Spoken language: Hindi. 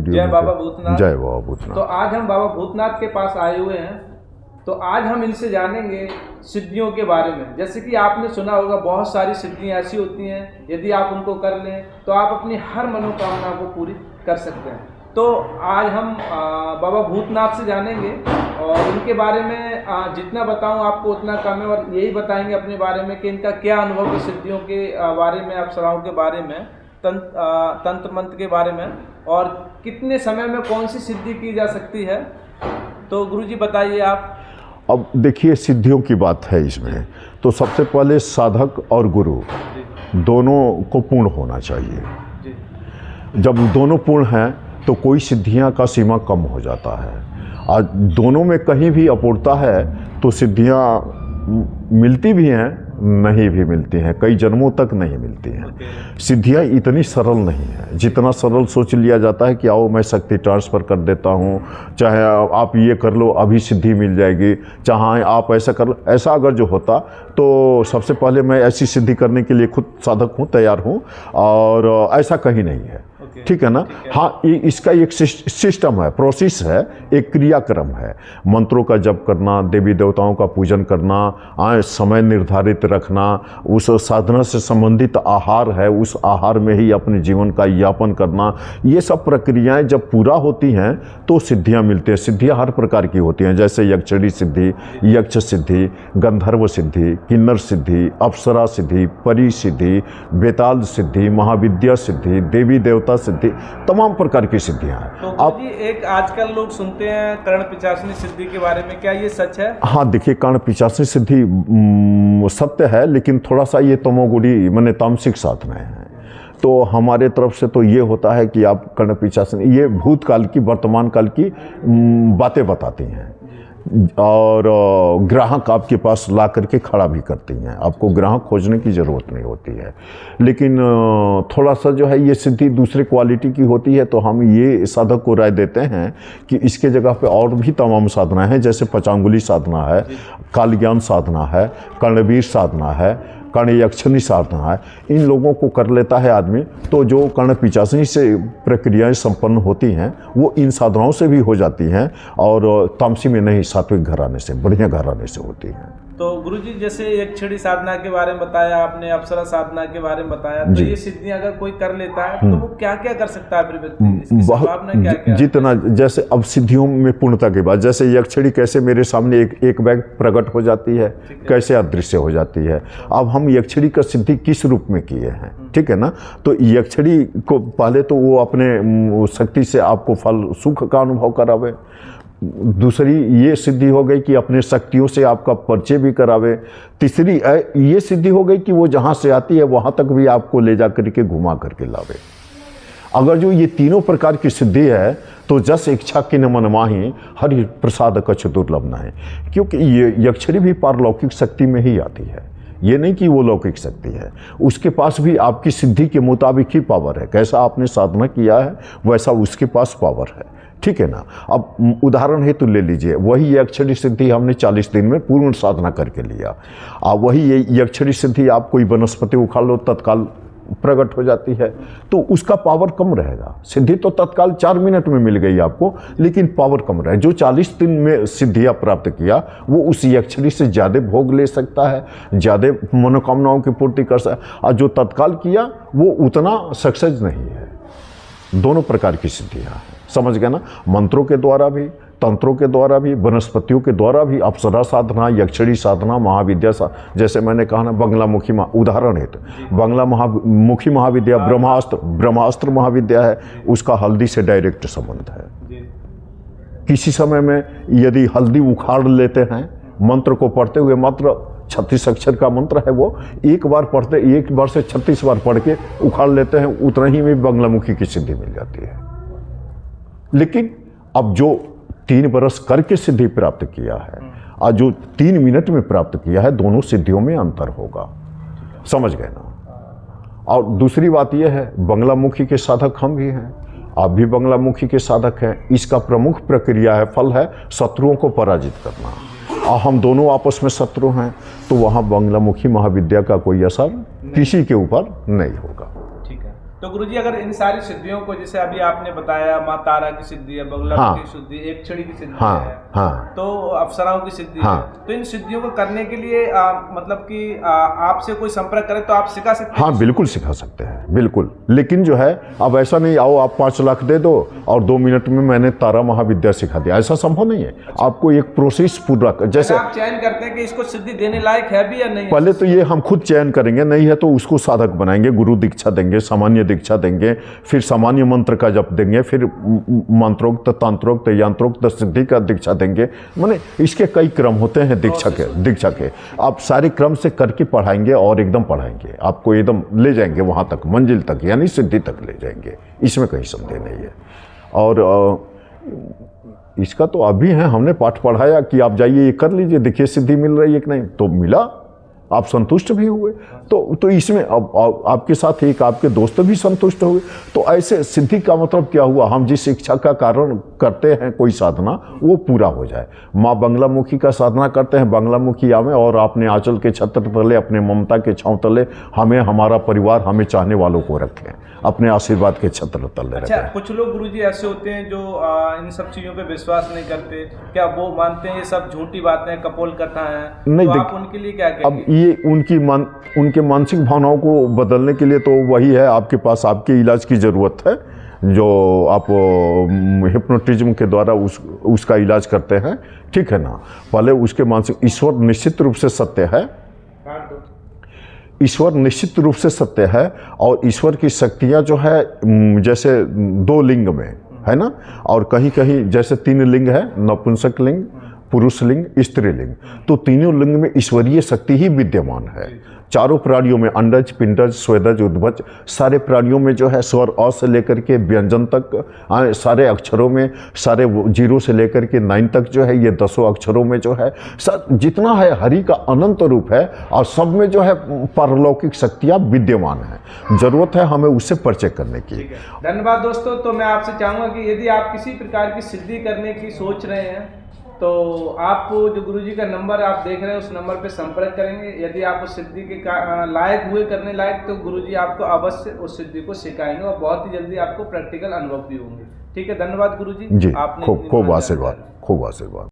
वीडियो जय बाबा भूतनाथ। जय बाबा भूतनाथ। तो आज हम बाबा भूतनाथ के पास आए हुए हैं, तो आज हम इनसे जानेंगे सिद्धियों के बारे में। जैसे कि आपने सुना होगा बहुत सारी सिद्धियाँ ऐसी होती हैं, यदि आप उनको कर लें तो आप अपनी हर मनोकामना को पूरी कर सकते हैं। तो आज हम बाबा भूतनाथ से जानेंगे और इनके बारे में जितना बताऊं आपको उतना कम है, और यही बताएंगे अपने बारे में कि इनका क्या अनुभव है सिद्धियों के बारे में, अप्सराओं के बारे में, तंत्र मंत्र के बारे में, और कितने समय में कौन सी सिद्धि की जा सकती है। तो गुरुजी बताइए आप। अब देखिए, सिद्धियों की बात है इसमें, तो सबसे पहले साधक और गुरु दोनों को पूर्ण होना चाहिए। जब दोनों पूर्ण हैं तो कोई सिद्धियां का सीमा कम हो जाता है। आज दोनों में कहीं भी अपूर्णता है तो सिद्धियां मिलती भी हैं, नहीं भी मिलती हैं, कई जन्मों तक नहीं मिलती हैं। सिद्धियां इतनी सरल नहीं है जितना सरल सोच लिया जाता है कि आओ मैं शक्ति ट्रांसफ़र कर देता हूँ, चाहे आप ये कर लो अभी सिद्धि मिल जाएगी, चाहे आप ऐसा कर लो। ऐसा अगर जो होता तो सबसे पहले मैं ऐसी सिद्धि करने के लिए खुद साधक हूँ, तैयार हूँ, और ऐसा कहीं नहीं है। ठीक है ना। हाँ, इसका एक सिस्टम है, प्रोसेस है, एक क्रियाक्रम है। मंत्रों का जप करना, देवी देवताओं का पूजन करना, समय निर्धारित रखना, उस साधना से संबंधित आहार है, उस आहार में ही अपने जीवन का यापन करना, ये सब प्रक्रियाएं जब पूरा होती हैं तो सिद्धियां मिलती हैं। सिद्धियां हर प्रकार की होती हैं, जैसे यक्षिणी सिद्धि, यक्ष सिद्धि, गंधर्व सिद्धि, किन्नर सिद्धि, अप्सरा सिद्धि, परी सिद्धि, बेताल सिद्धि, महाविद्या सिद्धि, देवी देवता सिद्धि, तमाम प्रकार की सिद्धियां हैं। तो आप एक आजकल लोग सुनते हैं कर्ण पिशाचिनी सिद्धि के बारे में, क्या ये सच है? हाँ, देखिए, कर्ण पिशाचिनी सिद्धि सत्य है, लेकिन थोड़ा सा ये तमोगुणी माने तामसिक साधनाएं हैं। तो हमारे तरफ से तो ये होता है कि आप कर्ण पिशाचिनी, ये भूतकाल की, वर्तमान काल की बातें बताती हैं और ग्राहक आपके पास ला करके खड़ा भी करती हैं। आपको ग्राहक खोजने की ज़रूरत नहीं होती है। लेकिन थोड़ा सा जो है ये सिद्धि दूसरे क्वालिटी की होती है, तो हम ये साधक को राय देते हैं कि इसके जगह पे और भी तमाम साधना है, जैसे पचांगुली साधना है, काल ज्ञान साधना है, कर्णवीर साधना है, कर्ण यक्षिणी साधना है। इन लोगों को कर लेता है आदमी तो जो कर्ण पिशाचिनी से प्रक्रियाएं संपन्न होती हैं वो इन साधनाओं से भी हो जाती हैं, और तामसी में नहीं, सात्विक घराने से, बढ़िया घराने से होती हैं। तो गुरुजी, जैसे यक्षिणी साधना के बारे में बताया आपने, अप्सरा साधना के बारे में बताया, तो ये सिद्धियां अगर कोई कर लेता है तो वो क्या क्या कर सकता है फिर व्यक्ति? इसकी संभावना क्या क्या? जितना, जैसे अब सिद्धियों में पूर्णता के बाद, जैसे यक्षिणी कैसे मेरे सामने एक बैग प्रकट हो जाती है, कैसे अदृश्य हो जाती है। अब हम यक्षिणी का सिद्धि किस रूप में किए हैं, ठीक है ना। तो यक्षिणी को पहले तो वो अपने शक्ति से आपको फल सुख का अनुभव करावे। दूसरी ये सिद्धि हो गई कि अपने शक्तियों से आपका परिचय भी करावे। तीसरी ये सिद्धि हो गई कि वो जहाँ से आती है वहाँ तक भी आपको ले जा करके घुमा करके लावे। अगर जो ये तीनों प्रकार की सिद्धि है तो जस इच्छा की न मन माही, हरि प्रसाद कछ दुर्लभ न है। क्योंकि ये यक्षिणी भी पारलौकिक शक्ति में ही आती है, ये नहीं कि वो लौकिक शक्ति है। उसके पास भी आपकी सिद्धि के मुताबिक ही पावर है, कैसा आपने साधना किया है वैसा उसके पास पावर है, ठीक है ना। अब उदाहरण हेतु ले लीजिए, वही यक्षिणी सिद्धि हमने 40 दिन में पूर्ण साधना करके लिया। वही यक्षिणी सिद्धि आप कोई वनस्पति उखाड़ लो, तत्काल प्रकट हो जाती है, तो उसका पावर कम रहेगा। सिद्धि तो तत्काल 4 मिनट में मिल गई आपको, लेकिन पावर कम रहे। जो 40 दिन में सिद्धियाँ प्राप्त किया वो उस यक्षिणी से ज़्यादा भोग ले सकता है, ज़्यादा मनोकामनाओं की पूर्ति कर सकता है, और जो तत्काल किया वो उतना सक्सेस नहीं है। दोनों प्रकार की सिद्धियाँ हैं, समझ गए ना। मंत्रों के द्वारा भी, तंत्रों के द्वारा भी, वनस्पतियों के द्वारा भी, अप्सरा साधना, यक्षिणी साधना, महाविद्या जैसे मैंने कहा ना, बंगलामुखी उदाहरण है तो बंगलामुखी महाविद्या, ब्रह्मास्त्र महाविद्या है, उसका हल्दी से डायरेक्ट संबंध है। किसी समय में यदि हल्दी उखाड़ लेते हैं, मंत्र को पढ़ते हुए, मात्र 36 अक्षर का मंत्र है, वो एक बार पढ़ते, एक बार से 36 बार पढ़ के उखाड़ लेते हैं, उतना ही में बंगलामुखी की सिद्धि मिल जाती है। लेकिन अब जो 3 बरस करके सिद्धि प्राप्त किया है और जो 3 मिनट में प्राप्त किया है, दोनों सिद्धियों में अंतर होगा, समझ गए ना। और दूसरी बात यह है, बंगलामुखी के साधक हम भी हैं, आप भी बंगलामुखी के साधक हैं। इसका प्रमुख प्रक्रिया है, फल है शत्रुओं को पराजित करना, और हम दोनों आपस में शत्रु हैं, तो वहाँ बंगलामुखी महाविद्या का कोई असर किसी के ऊपर नहीं होगा। ठीक है। तो गुरुजी अगर इन सारी सिद्धियों को, जैसे अभी आपने बताया माँ तारा की सिद्धि है, बगला की सिद्धि, एक छड़ी की सिद्धि है, तो अप्सराओं की सिद्धि है, तो इन सिद्धियों को करने के लिए मतलब कि आपसे कोई संपर्क करे तो आप सिखा सकते हैं? हाँ बिल्कुल सिखा सकते हैं, बिल्कुल। लेकिन जो है अब ऐसा नहीं आओ आप 5 लाख दे दो और 2 मिनट में मैंने तारा महाविद्या सिखा दिया, ऐसा संभव नहीं है। आपको एक प्रोसेस पूरा, जैसे आप चयन करते हैं कि इसको सिद्धि देने लायक है भी या नहीं? पहले तो ये हम खुद चयन करेंगे, नहीं है तो उसको साधक बनाएंगे, गुरु दीक्षा देंगे, सामान्य दीक्षा देंगे, फिर सामान्य मंत्र का जप देंगे, फिर मंत्रोक्त, तंत्रोक्त, यंत्रोक्त सिद्धि का दीक्षा देंगे। माने इसके कई क्रम होते हैं दीक्षा के आप सारे क्रम से करके पढ़ाएंगे और एकदम पढ़ाएंगे, आपको एकदम ले जाएंगे वहाँ तक, मंजिल तक, यानी सिद्धि तक ले जाएंगे, इसमें कहीं संदेह नहीं है। और इसका तो अभी है, हमने पाठ पढ़ाया कि आप जाइए ये कर लीजिए, देखिए सिद्धि मिल रही है कि नहीं, तो मिला, आप संतुष्ट भी हुए, तो इसमें अब आपके साथ एक आपके दोस्त भी संतुष्ट हुए। तो ऐसे सिद्धि का मतलब क्या हुआ, हम जिस इच्छा का कारण करते हैं कोई साधना वो पूरा हो जाए। माँ बंगलामुखी का साधना करते हैं, बंगलामुखी आवे और अपने आंचल के छत्र तले, अपने ममता के छांव तले हमें, हमारा परिवार, हमें चाहने वालों को रखें, अपने आशीर्वाद के छत्र तले रखें। अच्छा, कुछ लोग गुरुजी ऐसे होते हैं जो इन सब चीज़ों पे विश्वास नहीं करते, क्या वो मानते हैं ये सब झूठी बातें, कपोल कथा है, नहीं, तो आप उनके लिए क्या कहेंगे? अब ये उनके मानसिक भावनाओं को बदलने के लिए तो वही है, आपके पास आपके इलाज की ज़रूरत है, जो आप हिप्नोटिज्म के द्वारा उसका इलाज करते हैं, ठीक है ना। पहले उसके मानसिक, ईश्वर निश्चित रूप से सत्य है, ईश्वर निश्चित रूप से सत्य है, और ईश्वर की शक्तियाँ जो है जैसे 2 लिंग में है ना, और कहीं कहीं जैसे 3 लिंग है, नपुंसक लिंग, पुरुष लिंग, स्त्रीलिंग, तो तीनों लिंग में ईश्वरीय शक्ति ही विद्यमान है। चारों प्राणियों में, अंडज, पिंडज, स्वेदज, उद्भज, सारे प्राणियों में जो है स्वर अ से लेकर के व्यंजन तक, सारे अक्षरों में, सारे 0 से लेकर के 9 तक जो है, ये 10 अक्षरों में जो है जितना है हरि का अनंत रूप है, और सब में जो है पारलौकिक शक्तियाँ विद्यमान हैं। जरूरत है हमें उससे परिचय करने की। धन्यवाद दोस्तों। तो मैं आपसे चाहूँगा कि यदि आप किसी प्रकार की सिद्धि करने की सोच रहे हैं तो आप जो गुरुजी का नंबर आप देख रहे हैं उस नंबर पे संपर्क करेंगे। यदि आप उस सिद्धि के लायक हुए, करने लायक, तो गुरुजी आपको अवश्य उस सिद्धि को सिखाएंगे और बहुत ही जल्दी आपको प्रैक्टिकल अनुभव भी होंगे। ठीक है, धन्यवाद गुरुजी। जी, आपने खूब आशीर्वाद, खूब आशीर्वाद।